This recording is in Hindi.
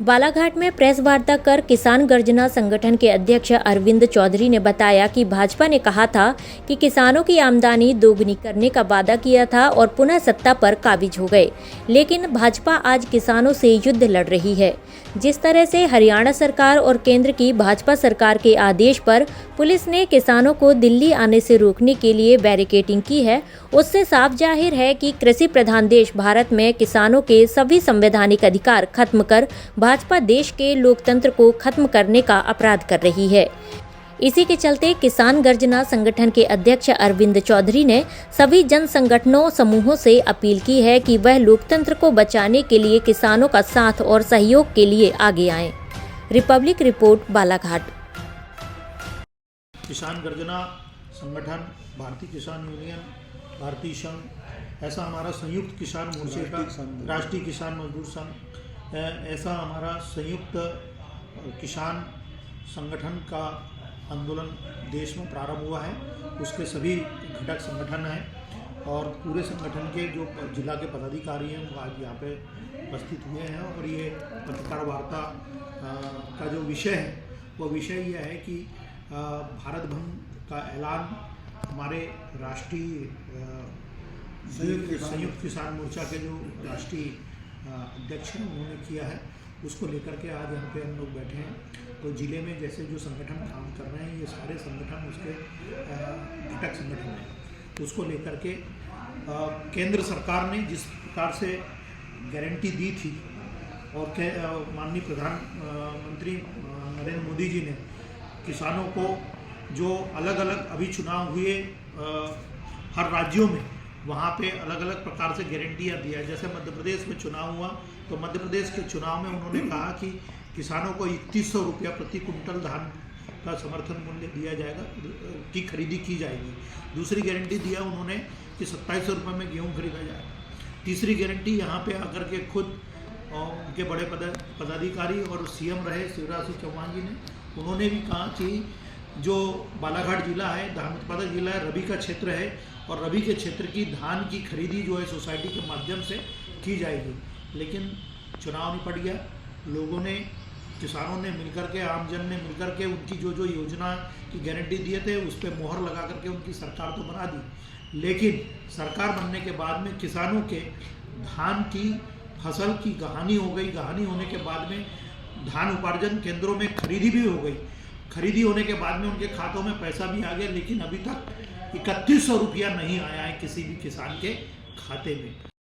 बालाघाट में प्रेस वार्ता कर किसान गर्जना संगठन के अध्यक्ष अरविंद चौधरी ने बताया कि भाजपा ने कहा था कि किसानों की आमदनी दोगुनी करने का वादा किया था और पुनः सत्ता पर काबिज हो गए, लेकिन भाजपा आज किसानों से युद्ध लड़ रही है। जिस तरह से हरियाणा सरकार और केंद्र की भाजपा सरकार के आदेश पर पुलिस ने किसानों को दिल्ली आने से रोकने के लिए बैरिकेडिंग की है, उससे साफ जाहिर है कि कृषि प्रधान देश भारत में किसानों के सभी संवैधानिक अधिकार खत्म कर भाजपा देश के लोकतंत्र को खत्म करने का अपराध कर रही है। इसी के चलते किसान गर्जना संगठन के अध्यक्ष अरविंद चौधरी ने सभी जन संगठनों समूहों से अपील की है कि वह लोकतंत्र को बचाने के लिए किसानों का साथ और सहयोग के लिए आगे आएं। Republic report, Balaghat. किसान गर्जना संगठन, भारतीय किसान यूनियन, भारतीय संघ, ऐसा हमारा संयुक्त किसान मोर्चे का राष्ट्रीय किसान मजदूर संघ, ऐसा हमारा संयुक्त किसान संगठन का आंदोलन देश में प्रारंभ हुआ है। उसके सभी घटक संगठन हैं और पूरे संगठन के जो जिला के पदाधिकारी हैं वो आज यहाँ पे उपस्थित हुए हैं। और ये पत्रकार वार्ता का जो विषय है वो विषय यह है कि भारत बंद का ऐलान हमारे राष्ट्रीय संयुक्त किसान मोर्चा के जो राष्ट्रीय अध्यक्ष हैं उन्होंने किया है। उसको लेकर के आज यहाँ पे हम लोग बैठे हैं। तो ज़िले में जैसे जो संगठन काम कर रहे हैं ये सारे संगठन उसके घटक संगठन हैं। उसको लेकर के केंद्र सरकार ने जिस प्रकार से गारंटी दी थी और माननीय प्रधानमंत्री नरेंद्र मोदी जी ने किसानों को जो अलग अलग अभी चुनाव हुए हर राज्यों में वहाँ पे अलग अलग प्रकार से गारंटियाँ दिया। जैसे मध्य प्रदेश में चुनाव हुआ तो मध्य प्रदेश के चुनाव में उन्होंने कहा कि किसानों को 3100 रुपया प्रति कुंटल धान का समर्थन मूल्य दिया जाएगा, की खरीदी की जाएगी। दूसरी गारंटी दिया उन्होंने कि 2700 रुपये में गेहूँ खरीदा जाएगा। तीसरी गारंटी यहाँ पे आकर के खुद उनके बड़े पदाधिकारी और सीएम रहे शिवराज सिंह चौहान जी ने, उन्होंने भी कहा कि जो बालाघाट जिला है धान उत्पादक जिला है, रबी का क्षेत्र है और रबी के क्षेत्र की धान की खरीदी जो है सोसाइटी के माध्यम से की जाएगी। लेकिन चुनाव निपट गया, लोगों ने, किसानों ने मिलकर के, आमजन ने मिलकर के उनकी जो जो योजना की गारंटी दिए थे उस पर मोहर लगा करके उनकी सरकार तो बना दी। लेकिन सरकार बनने के बाद में किसानों के धान की फसल की कहानी हो गई। कहानी होने के बाद में धान उपार्जन केंद्रों में खरीदी भी हो गई। खरीदी होने के बाद में उनके खातों में पैसा भी आ गया, लेकिन अभी तक 3100 रुपया नहीं आया है किसी भी किसान के खाते में।